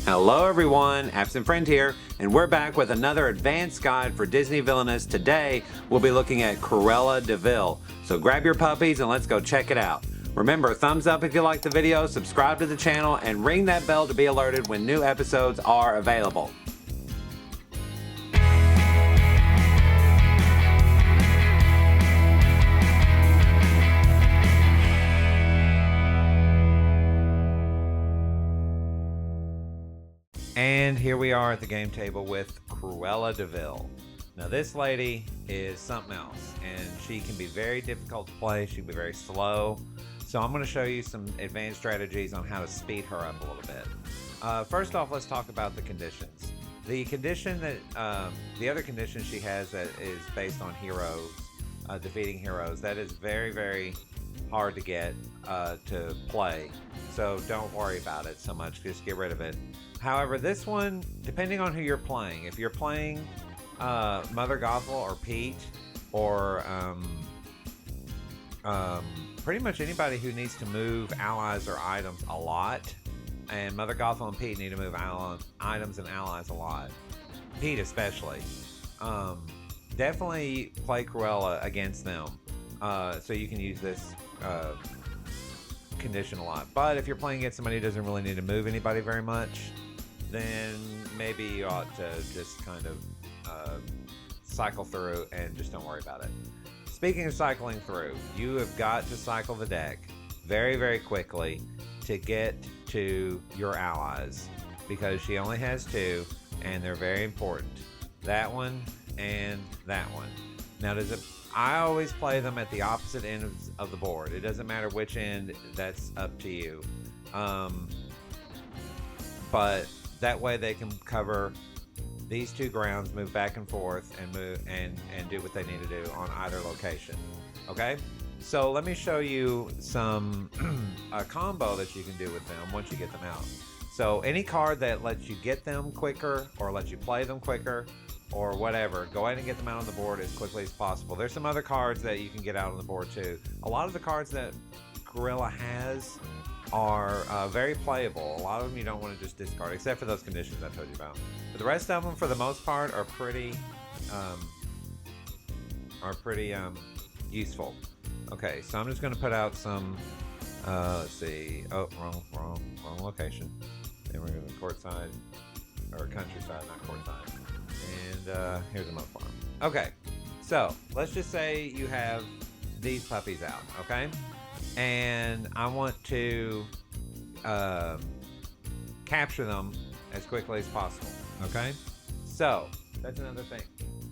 Hello everyone, Absent Friend here, and we're back with another advanced guide for Disney Villainous. Today, we'll be looking at Cruella de Vil. So grab your puppies and let's go check it out. Remember, thumbs up if you like the video, subscribe to the channel, and ring that bell to be alerted when new episodes are available. And here we are at the game table with Cruella de Vil. Now this lady is something else, and she can be very difficult to play. She can be very slow. So I'm going to show you some advanced strategies on how to speed her up a little bit. First off, let's talk about the conditions. The condition that, the other condition she has that is based on heroes, defeating heroes, that is very, very hard to get to play. So don't worry about it so much, just get rid of it. However, this one, depending on who you're playing, if you're playing Mother Gothel or Pete or pretty much anybody who needs to move allies or items a lot, and Mother Gothel and Pete need to move items and allies a lot, Pete especially, definitely play Cruella against them, so you can use this condition a lot. But if you're playing against somebody who doesn't really need to move anybody very much, then maybe you ought to just kind of cycle through and just don't worry about it. Speaking of cycling through, you have got to cycle the deck very, very quickly to get to your allies, because she only has two and they're very important. That one and that one. Now, I always play them at the opposite ends of the board. It doesn't matter which end, that's up to you. But that way they can cover these two grounds, move back and forth, and move and do what they need to do on either location. Okay, so let me show you some a combo that you can do with them once you get them out. So any card that lets you get them quicker or lets you play them quicker or whatever, go ahead and get them out on the board as quickly as possible. There's some other cards that you can get out on the board too. A lot of the cards that Cruella has are very playable. A lot of them you don't want to just discard, except for those conditions I told you about. But the rest of them, for the most part, are pretty useful. Okay, so I'm just going to put out some. Let's see. Oh, wrong location. Then we're going to courtside or countryside, not courtside. And here's a mud farm. Okay, so let's just say you have these puppies out. Okay. And I want to capture them as quickly as possible. Okay, so that's another thing.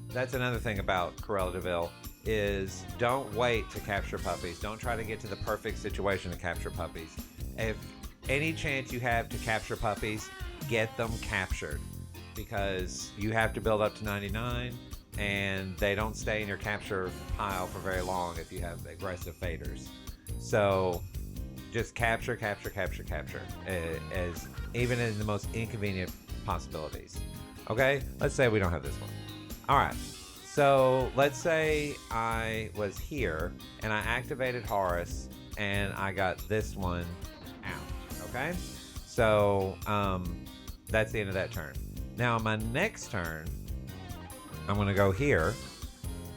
That's another thing about Cruella de Vil is don't wait to capture puppies. Don't try to get to the perfect situation to capture puppies. If any chance you have to capture puppies, get them captured, because you have to build up to 99, and they don't stay in your capture pile for very long if you have aggressive faders. So just capture, as even in the most inconvenient possibilities. Okay, let's say we don't have this one. All right, so let's say I was here and I activated Horus and I got this one out. Okay, so that's the end of that turn. Now my next turn, I'm going to go here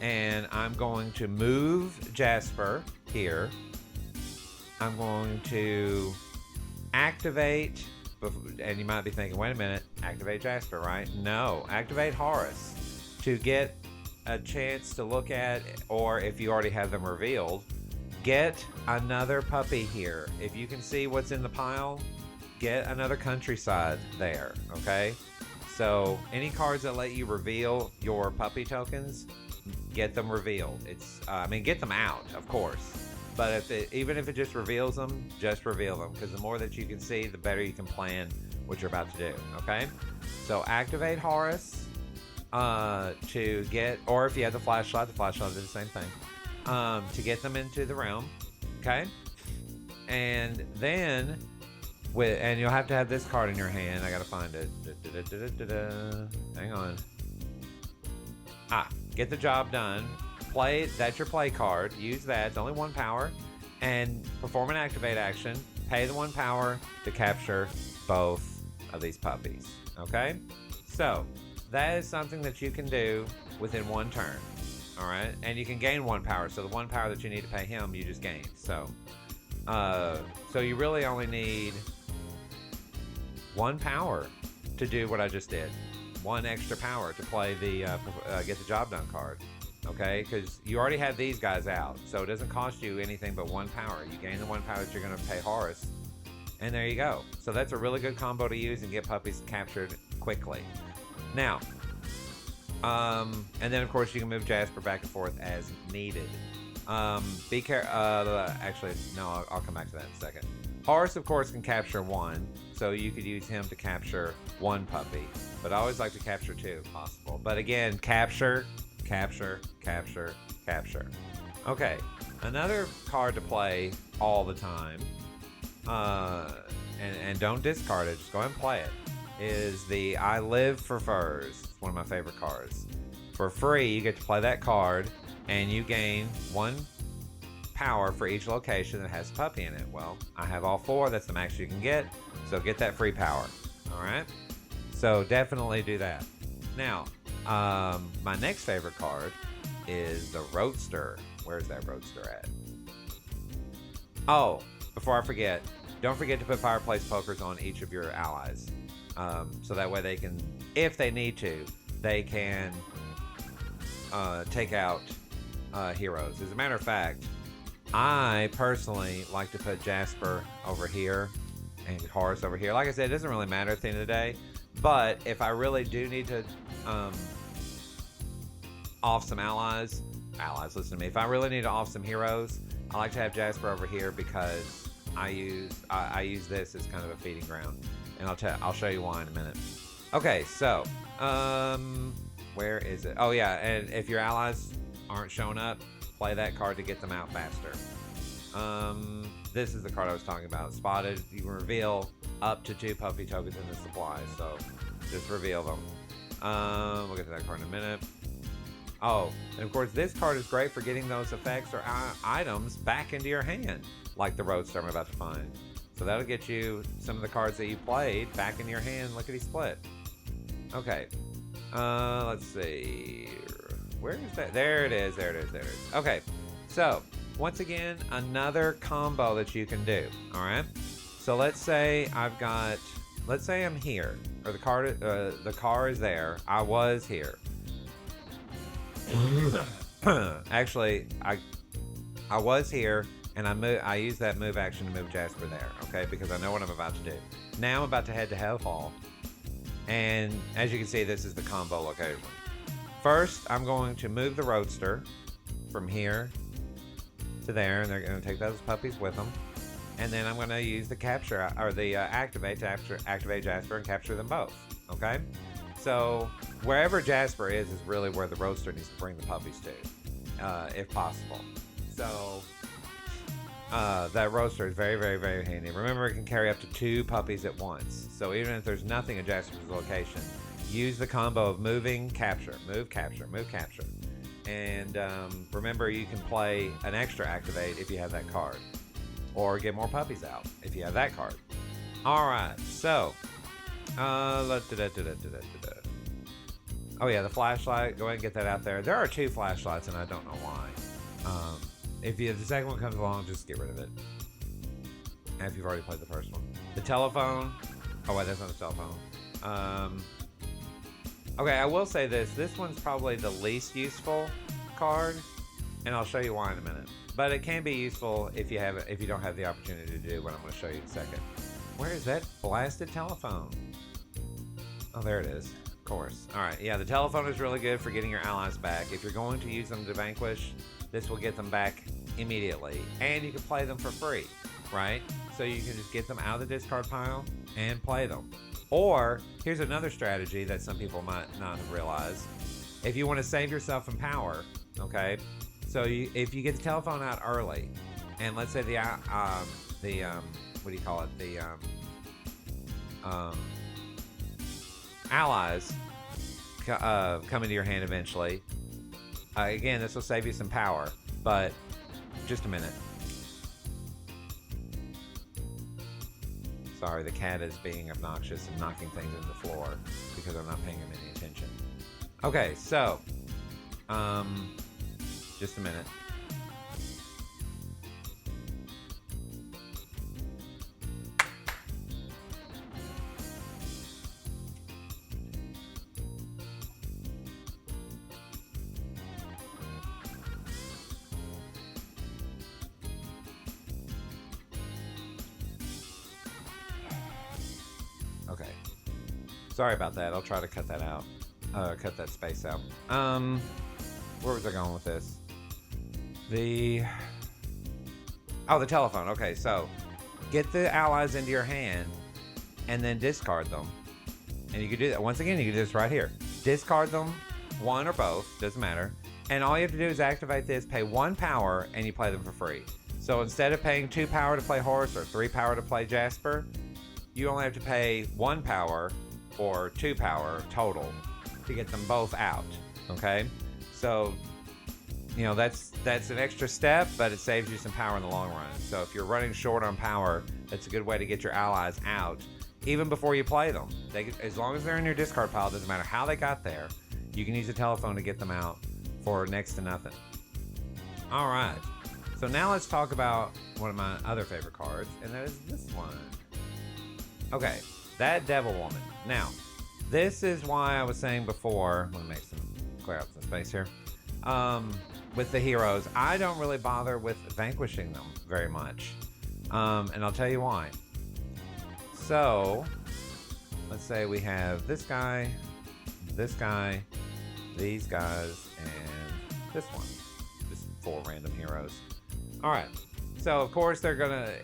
and I'm going to move Jasper here. I'm going to activate, and you might be thinking, wait a minute, activate Jasper, right? No, activate Horus to get a chance to look at, or if you already have them revealed, get another puppy here. If you can see what's in the pile, get another countryside there, okay? So any cards that let you reveal your puppy tokens, get them revealed. Get them out, of course. But even if it just reveals them, just reveal them, because the more that you can see, the better you can plan what you're about to do. Okay, so activate Horus to get, or if you have the flashlight does the same thing, to get them into the realm. Okay, and then and you'll have to have this card in your hand. I gotta find it. Hang on. Get the job done. Play, that's your play card. Use that. It's only 1 power. And perform an activate action. Pay the 1 power to capture both of these puppies. Okay? So, that is something that you can do within one turn. Alright? And you can gain 1 power. So, the 1 power that you need to pay him, you just gain. So you really only need 1 power to do what I just did. 1 extra power to play the get the job done card. Okay, because you already have these guys out, so it doesn't cost you anything but 1 power. You gain the 1 power that you're going to pay Horace, and there you go. So that's a really good combo to use and get puppies captured quickly. Now, and then of course you can move Jasper back and forth as needed. Be careful. Actually, no, I'll come back to that in a second. Horace, of course, can capture 1, so you could use him to capture 1 puppy. But I always like to capture 2 if possible. But again, capture. Okay, another card to play all the time, and don't discard it, just go ahead and play it, is the I Live for Furs. It's one of my favorite cards. For free, you get to play that card, and you gain 1 power for each location that has a puppy in it. Well, I have all 4. That's the max you can get, so get that free power. Alright? So definitely do that. Now, my next favorite card is the Roadster. Where's that Roadster at? Oh, before I forget, don't forget to put fireplace pokers on each of your allies. So that way they can, if they need to, they can take out heroes. As a matter of fact, I personally like to put Jasper over here and Horace over here. Like I said, it doesn't really matter at the end of the day. But if I really do need to off some allies, listen to me. If I really need to off some heroes, I like to have Jasper over here because I use this as kind of a feeding ground, and I'll show you why in a minute. Okay, so where is it? Oh yeah, and if your allies aren't showing up, play that card to get them out faster. This is the card I was talking about. Spotted. You can reveal up to 2 puppy tokens in the supply, so just reveal them. We'll get to that card in a minute. Oh, and of course this card is great for getting those effects or items back into your hand, like the Roadster I'm about to find. So that'll get you some of the cards that you played back in your hand, lickety split. Okay, let's see. Where is that? There it is. Okay, so once again, another combo that you can do. All right. So let's say I'm here, or the car is there. I was here. Actually, I was here, and I used that move action to move Jasper there. Okay, because I know what I'm about to do. Now I'm about to head to Hell Hall, and as you can see, this is the combo location. First, I'm going to move the Roadster from here to there, and they're going to take those puppies with them. And then I'm going to use the capture or the activate to activate Jasper and capture them both. Okay, so wherever Jasper is really where the Roadster needs to bring the puppies to, if possible. So that Roadster is very, very, very handy. Remember, it can carry up to 2 puppies at once. So even if there's nothing at Jasper's location, use the combo of moving, capture, move, capture, move, capture. And remember, you can play an extra activate if you have that card, or get more puppies out if you have that card. All right, so oh yeah, the flashlight. Go ahead and get that out there. There are 2 flashlights, and I don't know why. If the second one comes along, just get rid of it. And if you've already played the first one, the telephone. Oh wait, that's not the telephone. Okay, I will say this. This one's probably the least useful card, and I'll show you why in a minute. But it can be useful if you don't have the opportunity to do what I'm going to show you in a second. Where is that blasted telephone? Oh, there it is. Of course. All right. Yeah, the telephone is really good for getting your allies back. If you're going to use them to vanquish, this will get them back immediately, and you can play them for free, right? So you can just get them out of the discard pile and play them. Or, here's another strategy that some people might not have realized. If you want to save yourself from power, okay? So if you get the telephone out early, and let's say the what do you call it? The allies come into your hand eventually. Again, this will save you some power, but just a minute. Sorry, the cat is being obnoxious and knocking things in the floor because I'm not paying him any attention. Okay, so, just a minute. Okay. Sorry about that. I'll try to cut that out. Cut that space out. Where was I going with this? The telephone. Okay, so get the allies into your hand and then discard them. And you can do that. Once again, you can do this right here. Discard them, one or both, doesn't matter. And all you have to do is activate this, pay 1 power, and you play them for free. So instead of paying 2 power to play Horse or 3 power to play Jasper, you only have to pay 1 power or 2 power total to get them both out. Okay? So, that's an extra step, but it saves you some power in the long run. So if you're running short on power, that's a good way to get your allies out even before you play them. As long as they're in your discard pile, doesn't matter how they got there, you can use the telephone to get them out for next to nothing. All right. So now let's talk about one of my other favorite cards, and that is this one. Okay, that Devil Woman. Now, this is why I was saying before, let me clear out some space here. With the heroes, I don't really bother with vanquishing them very much. And I'll tell you why. So, let's say we have this guy, these guys, and this one. Just 4 random heroes. Alright, so of course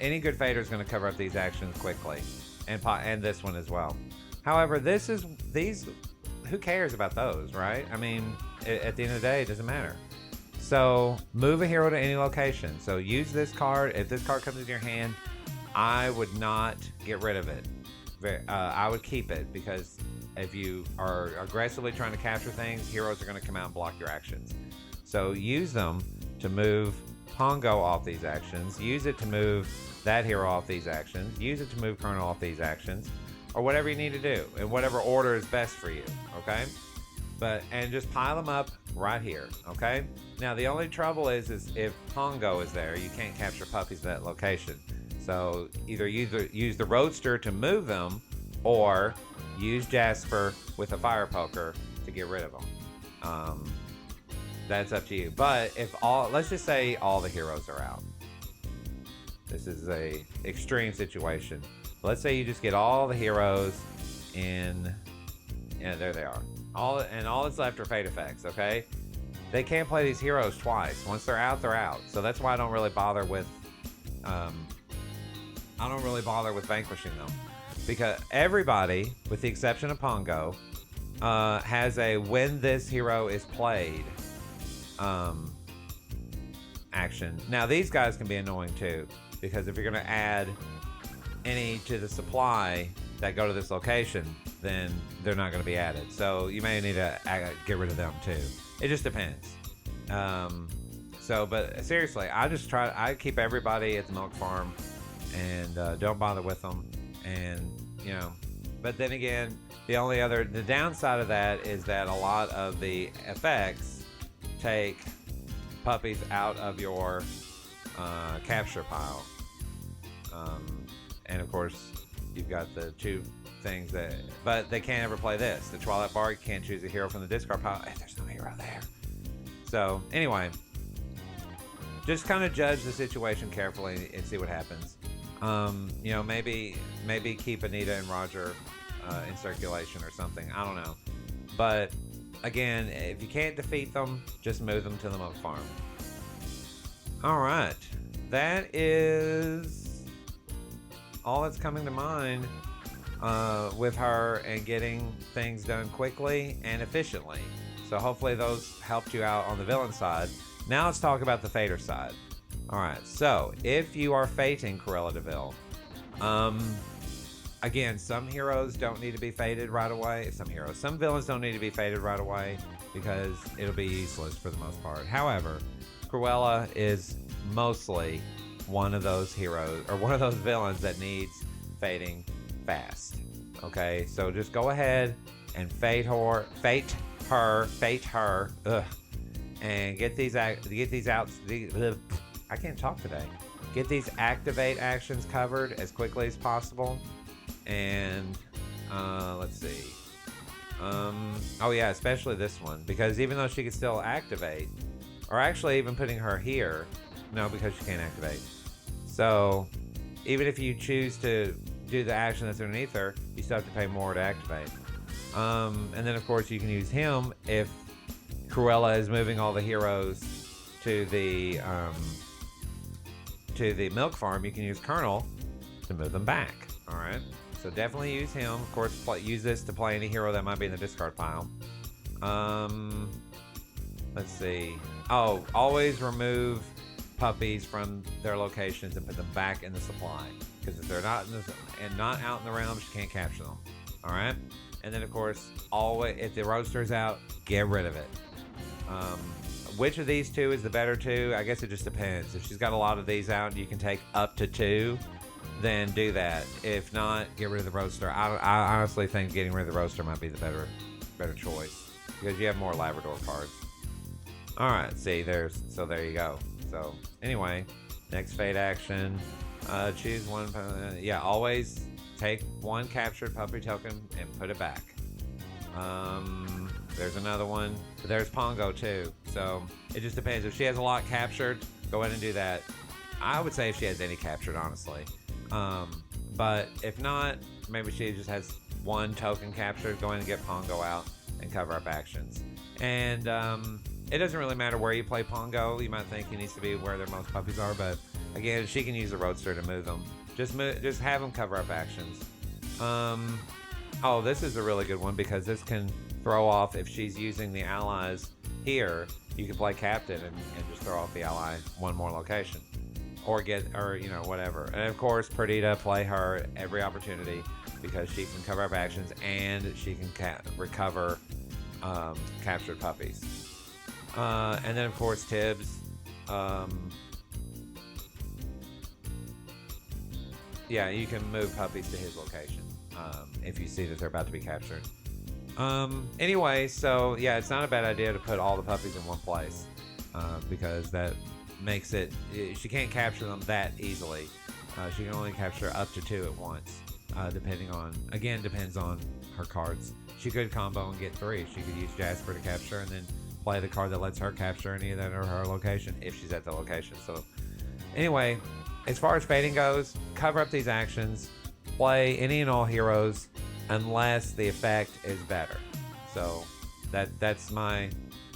any good fader is gonna cover up these actions quickly. And this one as well. However, who cares about those, right? I mean, at the end of the day, it doesn't matter. So move a hero to any location. So use this card. If this card comes in your hand, I would not get rid of it. I would keep it, because if you are aggressively trying to capture things, heroes are going to come out and block your actions. So use them to move Pongo off these actions. Use it to move that hero off these actions. Use it to move Colonel off these actions, or whatever you need to do in whatever order is best for you. Okay, and just pile them up right here. Okay. Now the only trouble is if Pongo is there, you can't capture puppies at that location. So either use the Roadster to move them, or use Jasper with a Fire Poker to get rid of them. That's up to you. But let's just say all the heroes are out. This is a extreme situation. Let's say you just get all the heroes in. Yeah, there they are. All that's left are fate effects. Okay, they can't play these heroes twice. Once they're out, they're out. So that's why I don't really bother with. Vanquishing them, because everybody, with the exception of Pongo, has a when this hero is played action. Now these guys can be annoying too, because if you're going to add any to the supply that go to this location, then they're not going to be added. So you may need to get rid of them too. It just depends. But seriously, I keep everybody at the milk farm and don't bother with them. And, but then again, the downside of that is that a lot of the effects take puppies out of your capture pile. And of course, you've got the 2 things but they can't ever play this. The Twilight Bar, you can't choose a hero from the discard pile. Hey, there's no hero there. So anyway, just kind of judge the situation carefully and see what happens. Maybe keep Anita and Roger in circulation or something. I don't know. But again, if you can't defeat them, just move them to the milk farm. All right, that is all that's coming to mind with her and getting things done quickly and efficiently. So hopefully those helped you out on the villain side. Now let's talk about the fader side. All right, so if you are fating Cruella de Vil, again, some heroes don't need to be fated right away. Some villains don't need to be fated right away because it'll be useless for the most part. However, Cruella is mostly one of those heroes or one of those villains that needs fading fast. Okay, so just go ahead and fade her, and get these out. I can't talk today. Get these activate actions covered as quickly as possible. And let's see. Oh yeah, especially this one, because even though she can still activate, or actually even putting her here, no, because she can't activate. So even if you choose to do the action that's underneath her, you still have to pay more to activate. And then of course you can use him if Cruella is moving all the heroes to the milk farm. You can use Colonel to move them back. All right. So definitely use him. Of course, use this to play any hero that might be in the discard pile. Let's see. Oh, always remove puppies from their locations and put them back in the supply. Because if they're not not out in the realms, you can't capture them. All right. And then of course, always if the roaster's out, get rid of it. Which of these two is the better two? I guess it just depends. If she's got a lot of these out and you can take up to 2, then do that. If not, get rid of the roaster. I honestly think getting rid of the roaster might be the better choice, because you have more Labrador cards. All right, see, there you go. So anyway, next fade action, choose one. Yeah, always take one captured puppy token and put it back. There's another one. There's Pongo too. So it just depends. If she has a lot captured, go ahead and do that. I would say if she has any captured, honestly. But if not, maybe she just has one token captured, go in and get Pongo out and cover up actions. And it doesn't really matter where you play Pongo. You might think he needs to be where their most puppies are, but again, she can use the roadster to move them. Just have them cover up actions. Oh, this is a really good one, because this can throw off if she's using the allies here. You can play captain and just throw off the ally one more location. Or whatever. And of course, Perdita, play her every opportunity, because she can cover up actions and she can recover captured puppies. And then of course Tibbs. Yeah, you can move puppies to his location if you see that they're about to be captured. Anyway, so yeah, it's not a bad idea to put all the puppies in one place, because that makes it, she can't capture them that easily. She can only capture up to 2 at once, depends on her cards. She could combo and get 3. She could use Jasper to capture and then play the card that lets her capture any of that or her location if she's at the location. So anyway, as far as fading goes, cover up these actions, play any and all heroes unless the effect is better. So that's my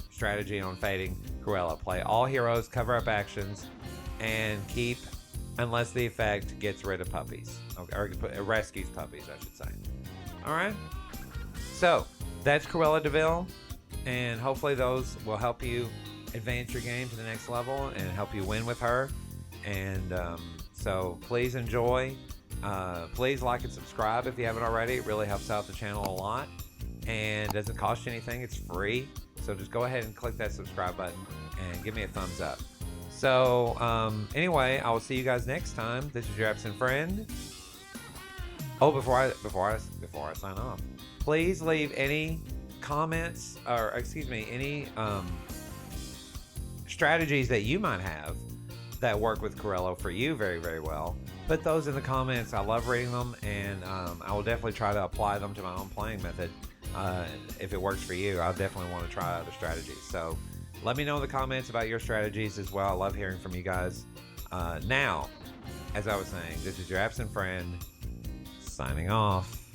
strategy on fading Cruella. Play all heroes, cover up actions, and keep, unless the effect gets rid of puppies, or rescues puppies, I should say. All right. So that's Cruella de Vil, and hopefully those will help you advance your game to the next level and help you win with her. And so please enjoy. Please like and subscribe if you haven't already. It really helps out the channel a lot, and doesn't cost you anything. It's free. So just go ahead and click that subscribe button and give me a thumbs up. So anyway, I will see you guys next time. This is your absent friend. Oh, before I sign off, please leave any comments, or excuse me, any strategies that you might have that work with Cruella for you very, very well. Put those in the comments. I love reading them, and I will definitely try to apply them to my own playing method. If it works for you, I'll definitely want to try other strategies. So let me know in the comments about your strategies as well. I love hearing from you guys. Now, as I was saying, this is your absent friend signing off.